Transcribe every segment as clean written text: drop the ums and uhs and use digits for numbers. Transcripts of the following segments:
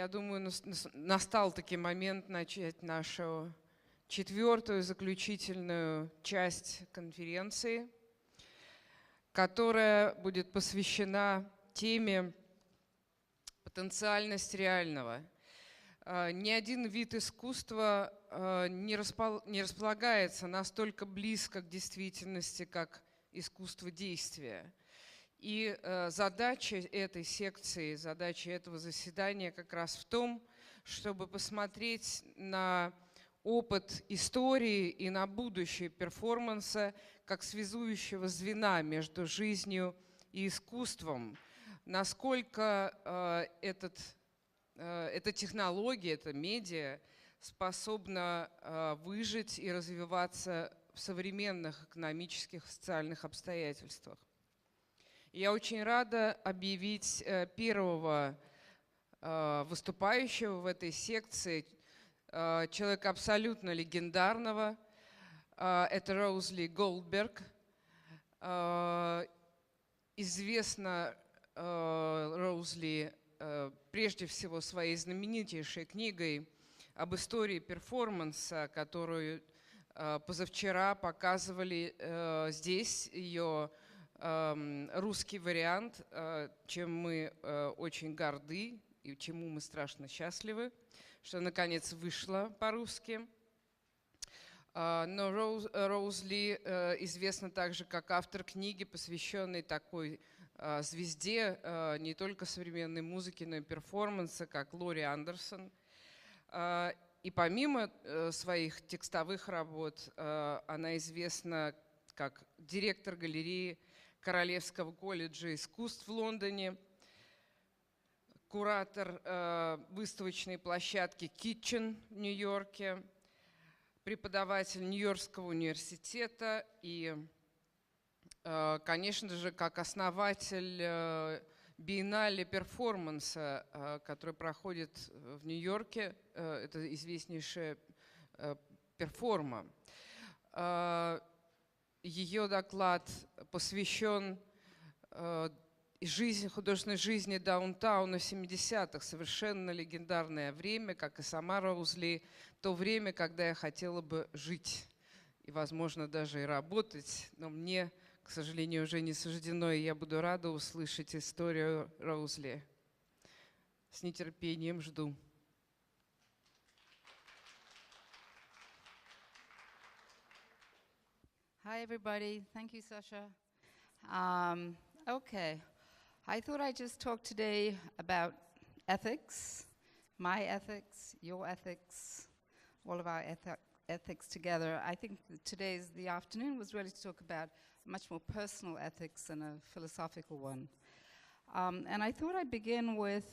Я думаю, настал таки момент начать нашу четвертую заключительную часть конференции, которая будет посвящена теме «Потенциальность реального». Ни один вид искусства не располагается настолько близко к действительности, как искусство действия. И задача этой секции, задача этого заседания как раз в том, чтобы посмотреть на опыт истории и на будущее перформанса как связующего звена между жизнью и искусством. Насколько эта технология, эта медиа способна выжить и развиваться в современных экономических и социальных обстоятельствах. Я очень рада объявить первого выступающего в этой секции, человека абсолютно легендарного. Это RoseLee Goldberg. Известна RoseLee прежде всего своей знаменитейшей книгой об истории перформанса, которую позавчера показывали здесь, ее русский вариант, чем мы очень горды и чему мы страшно счастливы, что наконец вышло по-русски. Но RoseLee известна также как автор книги, посвященной такой звезде не только современной музыки, но и перформанса, как Laurie Anderson. И помимо своих текстовых работ, она известна как директор галереи Королевского колледжа искусств в Лондоне, куратор выставочной площадки Kitchen в Нью-Йорке, преподаватель Нью-Йоркского университета и, конечно же, как основатель биеннале перформанса, который проходит в Нью-Йорке, это известнейшая Performa. Ее доклад посвящен художественной жизни даунтауна 70-х, совершенно легендарное время, как и сама RoseLee, то время, когда я хотела бы жить и, возможно, даже и работать, но мне, к сожалению, уже не суждено, и я буду рада услышать историю RoseLee. С нетерпением жду. Hi, everybody. Thank you, Sasha. Okay. I thought I'd just talk today about ethics, my ethics, your ethics, all of our ethics together. I think the afternoon was really to talk about much more personal ethics than a philosophical one. And I thought I'd begin with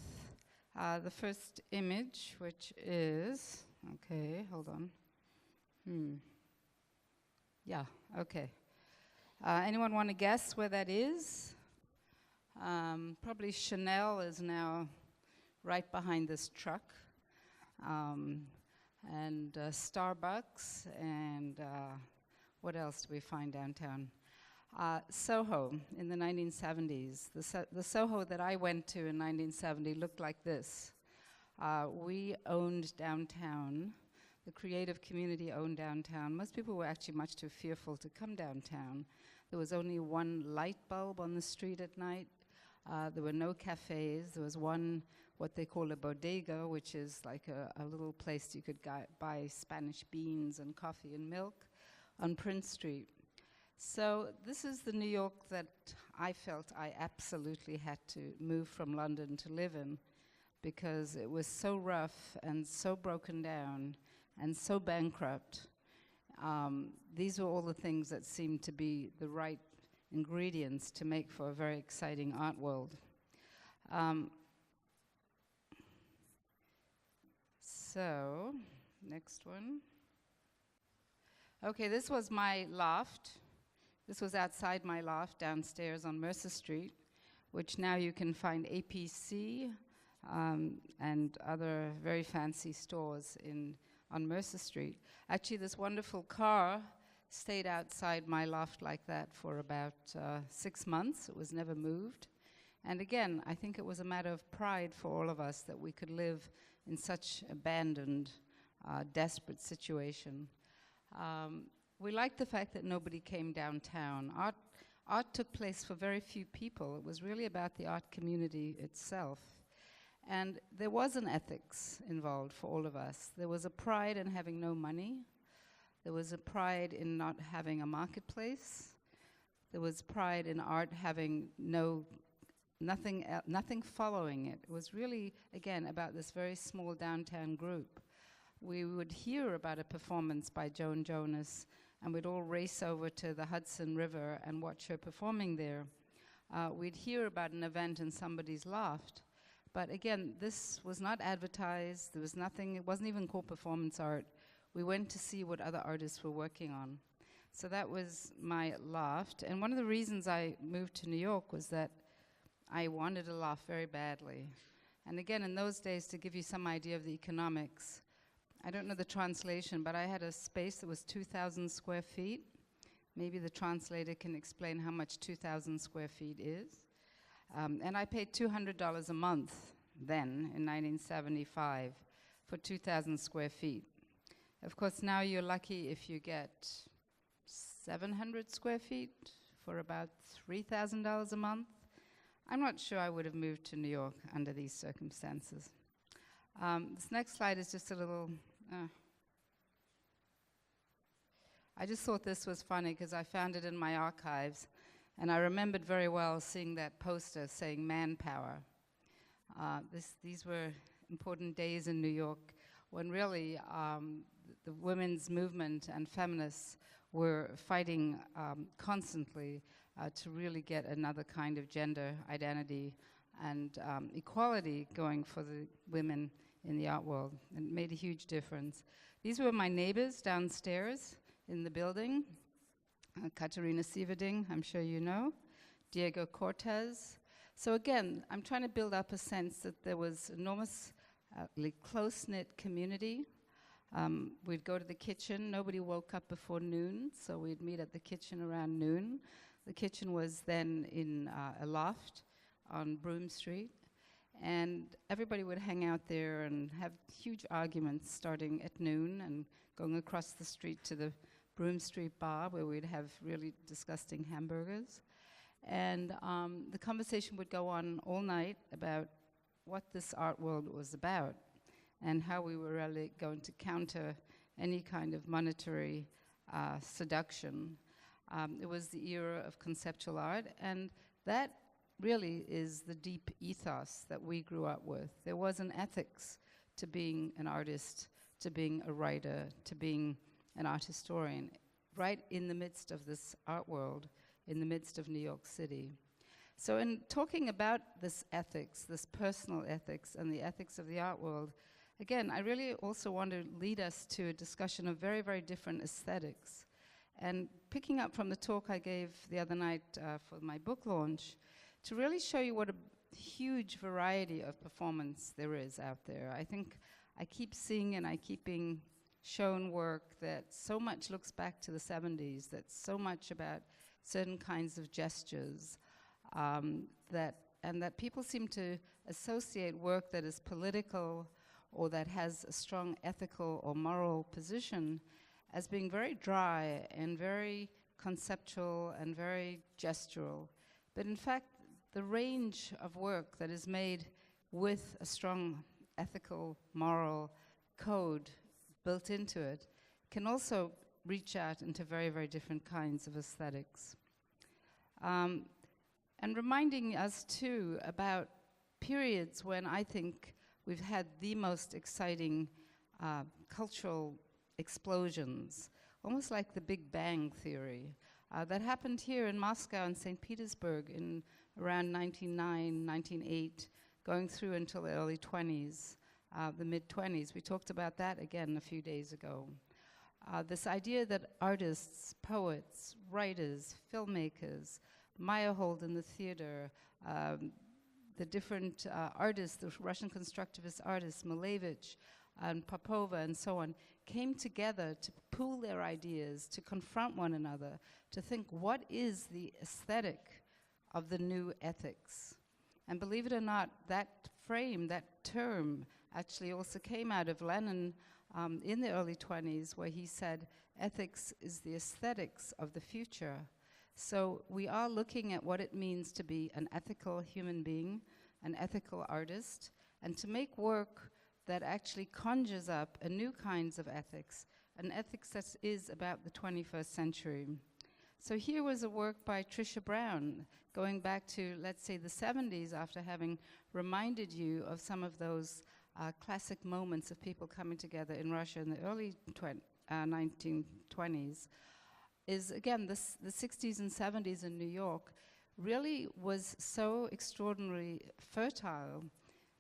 the first image, which is, okay, hold on. Yeah, okay. Anyone want to guess where that is? Probably Chanel is now right behind this truck. And Starbucks, and what else do we find downtown? Soho in the 1970s. The Soho that I went to in 1970 looked like this. We owned downtown. The creative community owned downtown. Most people were actually much too fearful to come downtown. There was only one light bulb on the street at night. There were no cafes. There was one, what they call a bodega, which is like a little place you could buy Spanish beans and coffee and milk on Prince Street. So this is the New York that I felt I absolutely had to move from London to live in, because it was so rough and so broken down and so bankrupt. These were all the things that seemed to be the right ingredients to make for a very exciting art world. So, next one. Okay, this was my loft. This was outside my loft downstairs on Mercer Street, which now you can find APC and other very fancy stores on Mercer Street. Actually, this wonderful car stayed outside my loft like that for about 6 months. It was never moved. And again, I think it was a matter of pride for all of us that we could live in such abandoned, desperate situation. We liked the fact that nobody came downtown. Art took place for very few people. It was really about the art community itself. And there was an ethics involved for all of us. There was a pride in having no money. There was a pride in not having a marketplace. There was pride in art having nothing following it. It was really, again, about this very small downtown group. We would hear about a performance by Joan Jonas, and we'd all race over to the Hudson River and watch her performing there. We'd hear about an event in somebody's loft. But again, this was not advertised. There was nothing, it wasn't even called performance art. We went to see what other artists were working on. So that was my loft. And one of the reasons I moved to New York was that I wanted a loft very badly. And again, in those days, to give you some idea of the economics, I don't know the translation, but I had a space that was 2,000 square feet. Maybe the translator can explain how much 2,000 square feet is. And I paid $200 a month then, in 1975, for 2,000 square feet. Of course, now you're lucky if you get 700 square feet for about $3,000 a month. I'm not sure I would have moved to New York under these circumstances. This next slide is just a little... I just thought this was funny because I found it in my archives, and I remembered very well seeing that poster saying manpower. These were important days in New York when really the women's movement and feminists were fighting constantly to really get another kind of gender identity and equality going for the women in the art world, and it made a huge difference. These were my neighbors downstairs in the building. Katerina Sieverding, I'm sure you know, Diego Cortez. So again, I'm trying to build up a sense that there was enormously close-knit community. We'd go to the kitchen. Nobody woke up before noon, so we'd meet at the kitchen around noon. The kitchen was then in a loft on Broome Street, and everybody would hang out there and have huge arguments starting at noon and going across the street to the Broome Street bar where we'd have really disgusting hamburgers. And the conversation would go on all night about what this art world was about and how we were really going to counter any kind of monetary seduction. It was the era of conceptual art, and that really is the deep ethos that we grew up with. There was an ethics to being an artist, to being a writer, to being an art historian, right in the midst of this art world, in the midst of New York City. So in talking about this ethics, this personal ethics and the ethics of the art world, again, I really also want to lead us to a discussion of very, very different aesthetics. And picking up from the talk I gave the other night for my book launch, to really show you what a huge variety of performance there is out there. I think I keep seeing and I keep being shown work that so much looks back to the 70s, that's so much about certain kinds of gestures, that people seem to associate work that is political or that has a strong ethical or moral position as being very dry and very conceptual and very gestural. But in fact, the range of work that is made with a strong ethical, moral code built into it can also reach out into very, very different kinds of aesthetics. And reminding us too about periods when I think we've had the most exciting cultural explosions, almost like the Big Bang Theory, that happened here in Moscow and St. Petersburg in around 1909, 1908, going through until the early 20s, the mid-20s. We talked about that again a few days ago. This idea that artists, poets, writers, filmmakers, Meyerhold in the theater, the different artists, the Russian constructivist artists, Malevich and Popova and so on, came together to pool their ideas, to confront one another, to think what is the aesthetic of the new ethics. And believe it or not, that frame, that term, actually also came out of Lenin in the early 20s, where he said, ethics is the aesthetics of the future. So we are looking at what it means to be an ethical human being, an ethical artist, and to make work that actually conjures up a new kinds of ethics, an ethics that is about the 21st century. So here was a work by Trisha Brown, going back to, let's say, the 70s, after having reminded you of some of those classic moments of people coming together in Russia in the early 1920s, is, again, the 60s and 70s in New York really was so extraordinarily fertile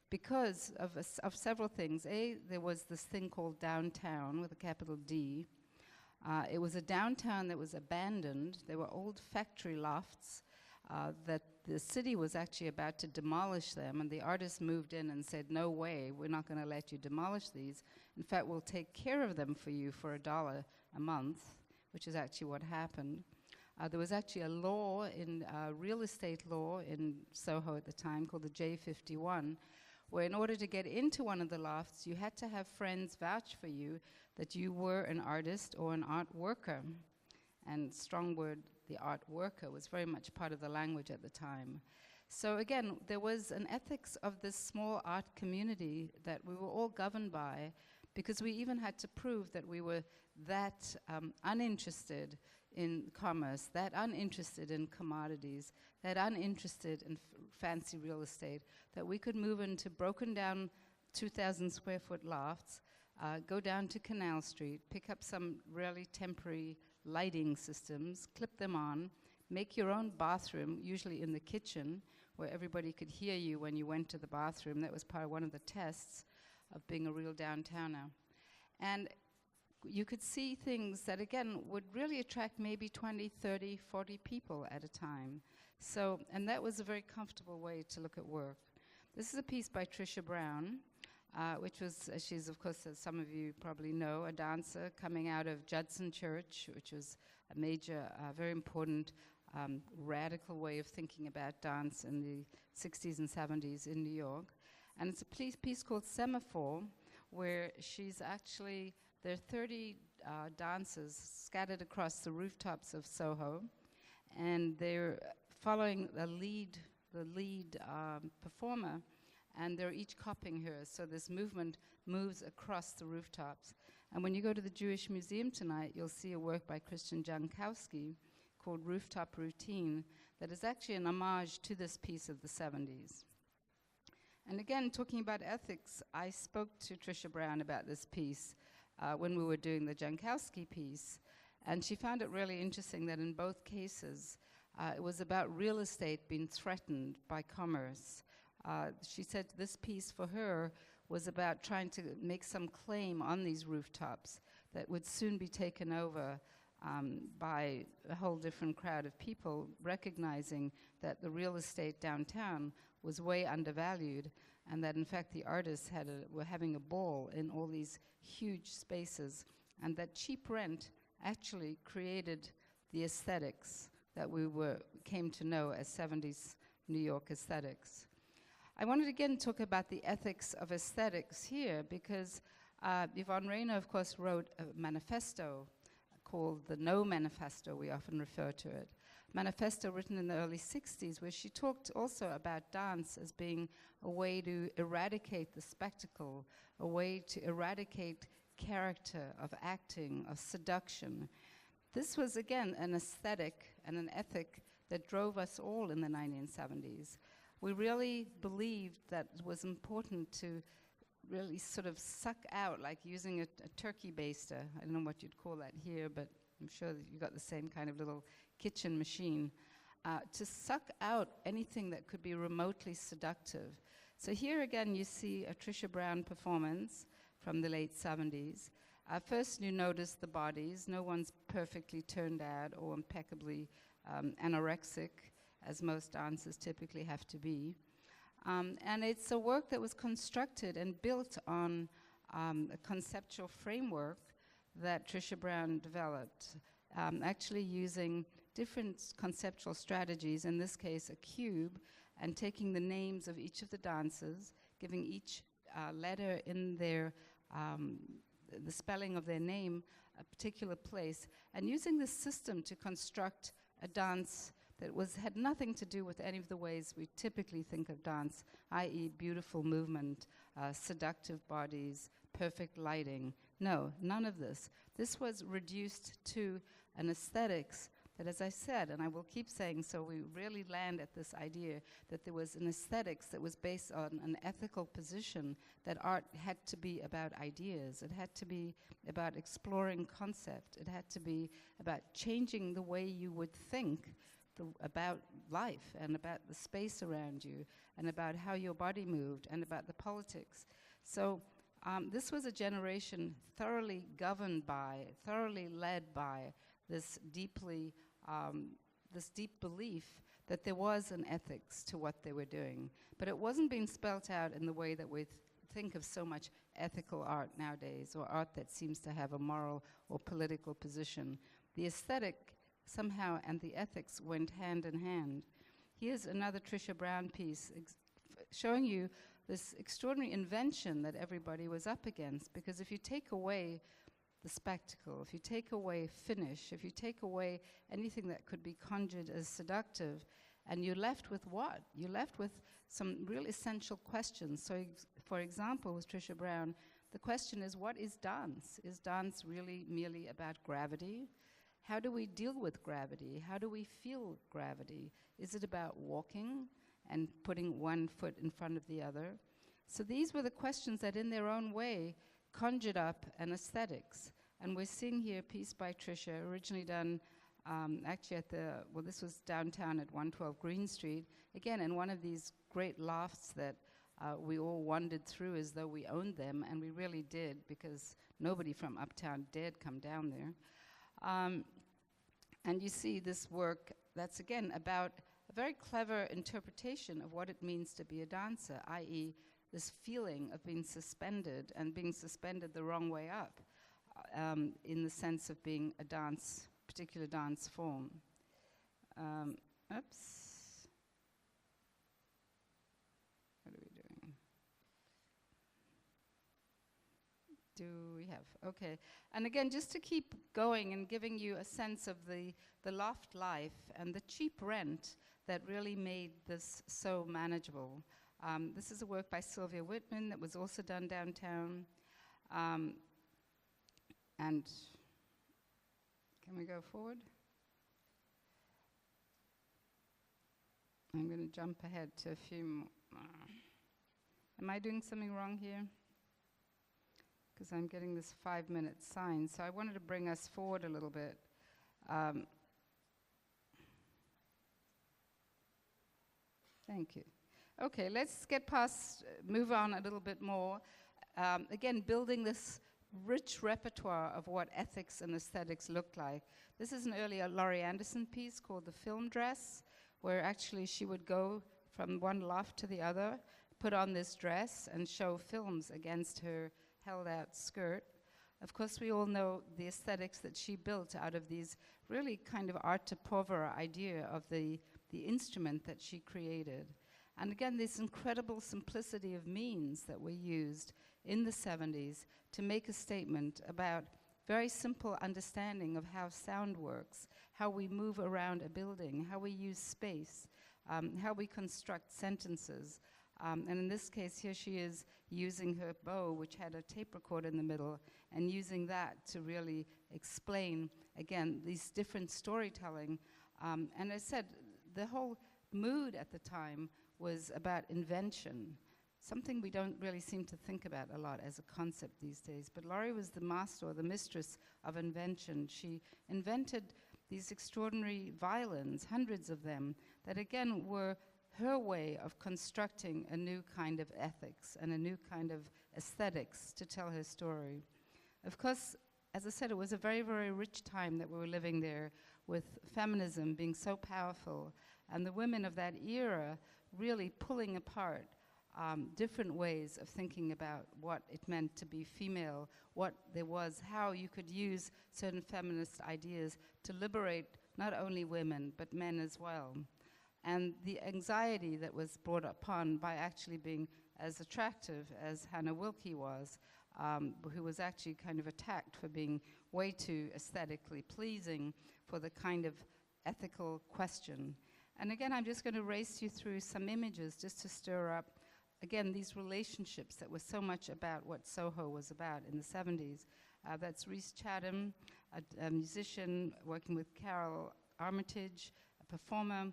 because of several things. There was this thing called downtown with a capital D. It was a downtown that was abandoned. There were old factory lofts that the city was actually about to demolish them, and the artists moved in and said, no way, we're not going to let you demolish these. In fact, we'll take care of them for you for $1 a month, which is actually what happened. There was actually a law, in real estate law in Soho at the time, called the J51, where in order to get into one of the lofts, you had to have friends vouch for you that you were an artist or an art worker. And strong word, the art worker, was very much part of the language at the time. So again, there was an ethics of this small art community that we were all governed by, because we even had to prove that we were that uninterested in commerce, that uninterested in commodities, that uninterested in fancy real estate, that we could move into broken down 2,000 square foot lofts, go down to Canal Street, pick up some really temporary lighting systems, clip them on, make your own bathroom, usually in the kitchen, where everybody could hear you when you went to the bathroom. That was part of one of the tests of being a real downtowner. And you could see things that, again, would really attract maybe 20, 30, 40 people at a time. So, and that was a very comfortable way to look at work. This is a piece by Trisha Brown, which was, she's, of course, as some of you probably know, a dancer coming out of Judson Church, which was a major, very important radical way of thinking about dance in the 60s and 70s in New York. And it's a piece called Semaphore, where she's actually, there are 30 dancers scattered across the rooftops of Soho, and they're following the lead performer, and they're each copying her. So this movement moves across the rooftops. And when you go to the Jewish Museum tonight, you'll see a work by Christian Jankowski called Rooftop Routine that is actually an homage to this piece of the 70s. And again, talking about ethics, I spoke to Trisha Brown about this piece when we were doing the Jankowski piece, and she found it really interesting that in both cases, it was about real estate being threatened by commerce. She said this piece for her was about trying to make some claim on these rooftops that would soon be taken over by a whole different crowd of people, recognizing that the real estate downtown was way undervalued, and that in fact the artists were having a ball in all these huge spaces, and that cheap rent actually created the aesthetics that we came to know as 70s New York aesthetics. I wanted to again talk about the ethics of aesthetics here, because Yvonne Rainer, of course, wrote a manifesto called the No Manifesto, we often refer to it. Manifesto written in the early 60s, where she talked also about dance as being a way to eradicate the spectacle, a way to eradicate character, of acting, of seduction. This was, again, an aesthetic and an ethic that drove us all in the 1970s. We really believed that it was important to really sort of suck out, like using a turkey baster. I don't know what you'd call that here, but I'm sure that you got the same kind of little kitchen machine, to suck out anything that could be remotely seductive. So here again you see a Trisha Brown performance from the late 70s. First you notice the bodies. No one's perfectly turned out or impeccably anorexic, as most dancers typically have to be. And it's a work that was constructed and built on a conceptual framework that Trisha Brown developed, actually using different conceptual strategies, in this case a cube, and taking the names of each of the dancers, giving each letter in their, the spelling of their name, a particular place, and using this system to construct a dance that had nothing to do with any of the ways we typically think of dance, i.e. beautiful movement, seductive bodies, perfect lighting. No, none of this. This was reduced to an aesthetics that, as I said, and I will keep saying, so we really land at this idea that there was an aesthetics that was based on an ethical position, that art had to be about ideas. It had to be about exploring concept. It had to be about changing the way you would think about life and about the space around you and about how your body moved and about the politics. So this was a generation thoroughly governed by, thoroughly led by this deep belief that there was an ethics to what they were doing. But it wasn't being spelt out in the way that we think of so much ethical art nowadays, or art that seems to have a moral or political position. The aesthetic somehow and the ethics went hand in hand. Here's another Trisha Brown piece showing you this extraordinary invention that everybody was up against, because if you take away the spectacle, if you take away finish, if you take away anything that could be conjured as seductive, and you're left with what? You're left with some real essential questions. So for example, with Trisha Brown, the question is, what is dance? Is dance really merely about gravity? How do we deal with gravity? How do we feel gravity? Is it about walking and putting one foot in front of the other? So these were the questions that in their own way conjured up an aesthetics. And we're seeing here a piece by Trisha, originally done actually at this was downtown at 112 Green Street, again in one of these great lofts that we all wandered through as though we owned them, and we really did, because nobody from uptown dared come down there. And you see this work that's, again, about a very clever interpretation of what it means to be a dancer, i.e. this feeling of being suspended, and being suspended the wrong way up, in the sense of being a dance, particular dance form. Oops. What are we doing? Do we have? Okay. And again, just to keep going and giving you a sense of the loft life and the cheap rent that really made this so manageable. This is a work by Sylvia Whitman that was also done downtown. And can we go forward? I'm going to jump ahead to a few more. Am I doing something wrong here? Because I'm getting this 5-minute sign. So I wanted to bring us forward a little bit. Thank you. Okay, let's get past, move on a little bit more. Again, building this rich repertoire of what ethics and aesthetics looked like. This is an earlier Laurie Anderson piece called The Film Dress, where actually she would go from one loft to the other, put on this dress, and show films against her held-out skirt. Of course, we all know the aesthetics that she built out of these really kind of art de pauvre idea of the instrument that she created. And again, this incredible simplicity of means that were used in the 70s to make a statement about very simple understanding of how sound works, how we move around a building, how we use space, how we construct sentences. And in this case, here she is using her bow, which had a tape recorder in the middle, and using that to really explain, again, these different storytelling. And I said, the whole mood at the time was about invention, something we don't really seem to think about a lot as a concept these days. But Laurie was the master or the mistress of invention. She invented these extraordinary violins, hundreds of them, that again were her way of constructing a new kind of ethics and a new kind of aesthetics to tell her story. Of course, as I said, it was a very, very rich time that we were living there, with feminism being so powerful, and the women of that era really pulling apart different ways of thinking about what it meant to be female, what there was, how you could use certain feminist ideas to liberate not only women, but men as well. and the anxiety that was brought upon by actually being as attractive as Hannah Wilke was, who was actually kind of attacked for being way too aesthetically pleasing for the kind of ethical question. And again, I'm just going to race you through some images just to stir up, again, these relationships that were so much about what Soho was about in the 70s. That's Rhys Chatham, a musician working with Carol Armitage, a performer.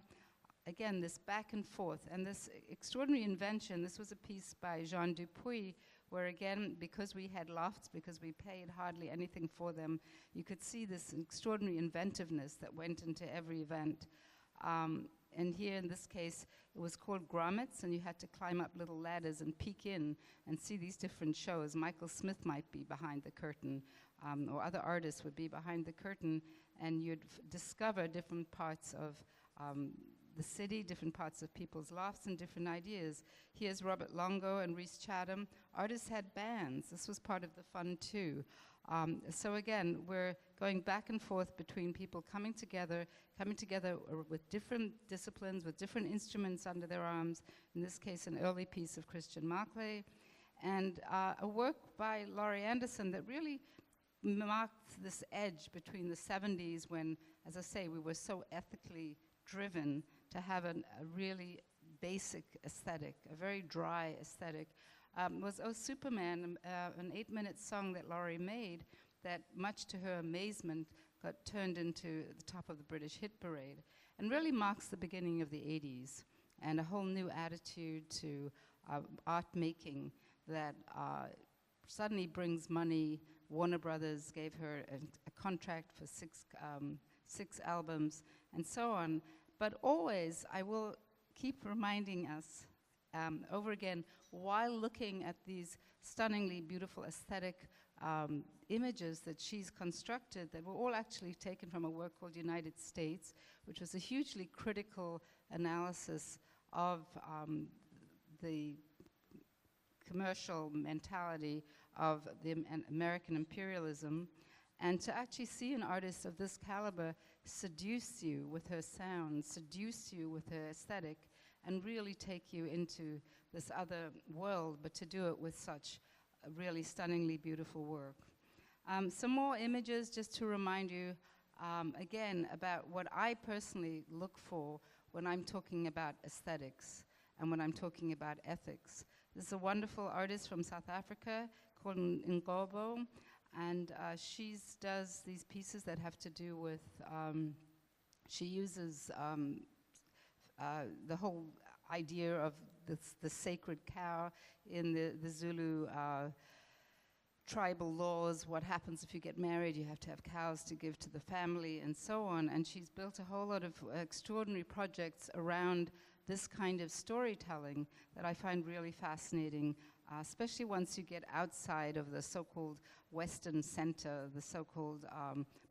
Again, this back and forth, and this extraordinary invention. This was a piece by Jean Dupuy, where again, because we had lofts, because we paid hardly anything for them, you could see this extraordinary inventiveness that went into every event. And here in this case, it was called grommets, and you had to climb up little ladders and peek in and see these different shows. Michael Smith might be behind the curtain, or other artists would be behind the curtain, and you'd discover different parts of the city, different parts of people's lofts, and different ideas. Here's Robert Longo and Rhys Chatham. Artists had bands. This was part of the fun too. So again, we're going back and forth between people coming together with different disciplines, with different instruments under their arms. In this case, an early piece of Christian Marclay, and a work by Laurie Anderson that really marked this edge between the 70s when, as I say, we were so ethically driven to have a really basic aesthetic, a very dry aesthetic. Was Oh Superman, an 8-minute song that Laurie made that, much to her amazement, got turned into the top of the British hit parade, and really marks the beginning of the 80s and a whole new attitude to art making that suddenly brings money. Warner Brothers gave her a contract for 6 albums and so on. But always, I will keep reminding us over again, while looking at these stunningly beautiful aesthetic images that she's constructed, that were all actually taken from a work called United States, which was a hugely critical analysis of the commercial mentality of the American imperialism. And to actually see an artist of this caliber seduce you with her sound, seduce you with her aesthetic, and really take you into this other world, but to do it with such really stunningly beautiful work. Some more images just to remind you, again, about what I personally look for when I'm talking about aesthetics and when I'm talking about ethics. This is a wonderful artist from South Africa called Ngobo, and she does these pieces that have to do with, she uses the whole idea of the sacred cow in the Zulu tribal laws. What happens if you get married? You have to have cows to give to the family and so on. And she's built a whole lot of extraordinary projects around this kind of storytelling that I find really fascinating, especially once you get outside of the so-called Western center, the so-called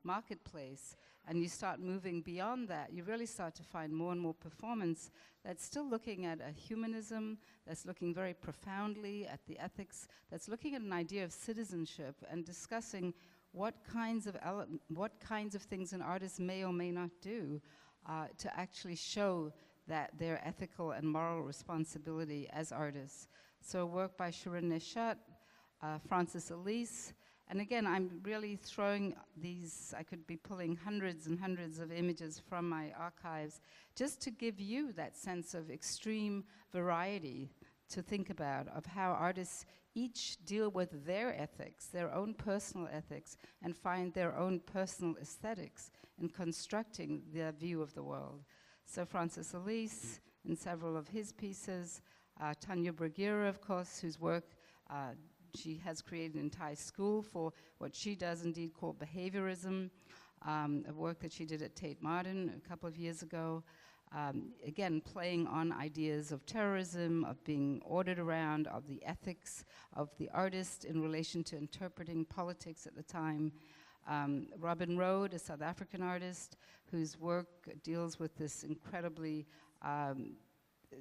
marketplace, and you start moving beyond that. You really start to find more and more performance that's still looking at a humanism, that's looking very profoundly at the ethics, that's looking at an idea of citizenship and discussing what kinds of things an artist may or may not do to actually show that their ethical and moral responsibility as artists. So work by Sharon Neshat, Francis Elise, and again, I'm really throwing these, I could be pulling hundreds and hundreds of images from my archives just to give you that sense of extreme variety to think about, of how artists each deal with their ethics, their own personal ethics, and find their own personal aesthetics in constructing their view of the world. So Francis Elise, in several of his pieces, Tanya Bruguera, of course, whose work she has created an entire school for what she does indeed call behaviorism, a work that she did at Tate Modern a couple of years ago. Again, playing on ideas of terrorism, of being ordered around, of the ethics of the artist in relation to interpreting politics at the time. Robin Rode, a South African artist whose work deals with this incredibly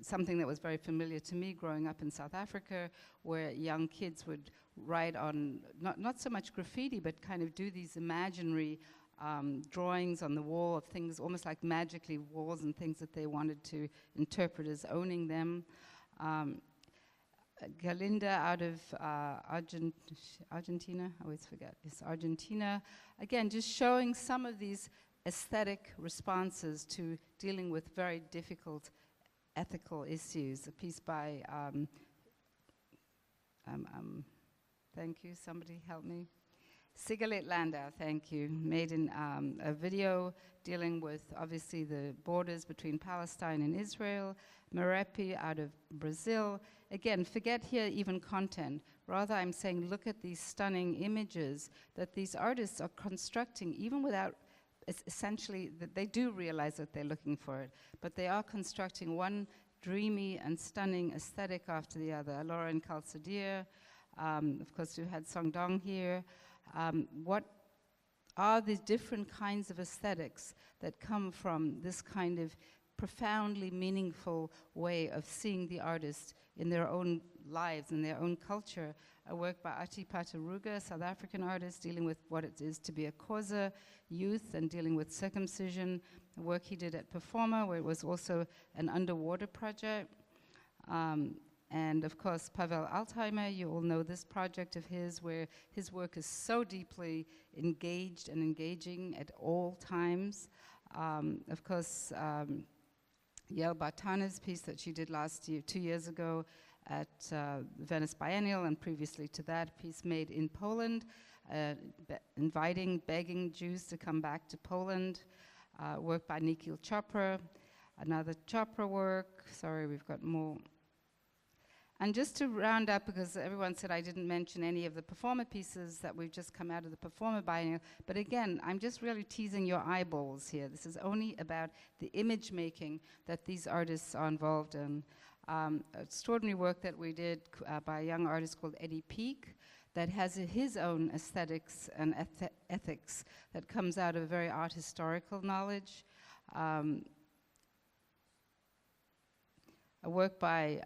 something that was very familiar to me growing up in South Africa, where young kids would write on, not so much graffiti, but kind of do these imaginary drawings on the wall of things, almost like magically walls and things that they wanted to interpret as owning them. Galinda out of Argentina, I always forget, it's Argentina. Again, just showing some of these aesthetic responses to dealing with very difficult ethical issues. A piece by, thank you, somebody help me. Sigalet Landau, thank you, made in a video dealing with obviously the borders between Palestine and Israel. Marepi out of Brazil. Again, forget here even content. Rather, I'm saying look at these stunning images that these artists are constructing, even without essentially, that they do realize that they're looking for it, but they are constructing one dreamy and stunning aesthetic after the other. Lauren Kalsadir, of course, we had Song Dong here. What are these different kinds of aesthetics that come from this kind of profoundly meaningful way of seeing the artist in their own lives, in their own culture? A work by Ati Pataruga, South African artist, dealing with what it is to be a Xhosa youth and dealing with circumcision. A work he did at Performa, where it was also an underwater project. And of course, Pavel Altheimer, you all know this project of his, where his work is so deeply engaged and engaging at all times. Of course, Yael Bartana's piece that she did last year, 2 years ago, at Venice Biennial, and previously to that, piece made in Poland, begging Jews to come back to Poland. Work by Nikhil Chopra, another Chopra work. Sorry, we've got more. And just to round up, because everyone said I didn't mention any of the Performa pieces that we've just come out of the Performa Biennial, but again, I'm just really teasing your eyeballs here. This is only about the image making that these artists are involved in. Extraordinary work that we did by a young artist called Eddie Peak that has his own aesthetics and ethics that comes out of very art historical knowledge. A work by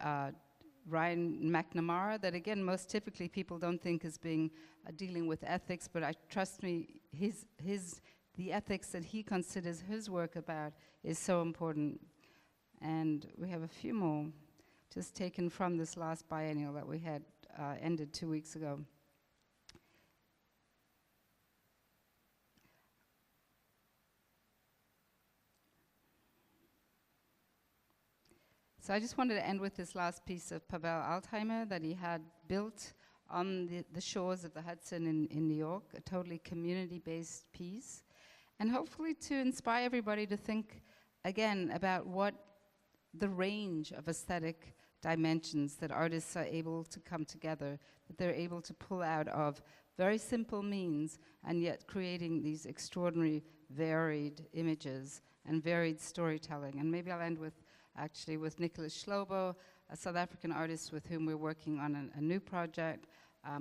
Ryan McNamara that again most typically people don't think is being dealing with ethics, but trust me, the ethics that he considers his work about is so important. And we have a few more just taken from this last biennial that we had ended 2 weeks ago. So I just wanted to end with this last piece of Pavel Altheimer that he had built on the shores of the Hudson in New York, a totally community-based piece, and hopefully to inspire everybody to think again about what the range of aesthetic dimensions that artists are able to come together, that they're able to pull out of very simple means, and yet creating these extraordinary varied images and varied storytelling. And maybe I'll end with actually with Nicholas Shlobo, a South African artist with whom we're working on a new project,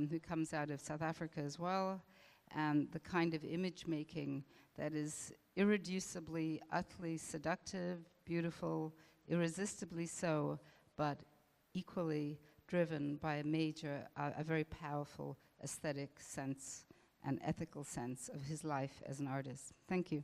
who comes out of South Africa as well, and the kind of image making that is irreducibly, utterly seductive, beautiful, irresistibly so, but equally driven by a very powerful aesthetic sense and ethical sense of his life as an artist. Thank you.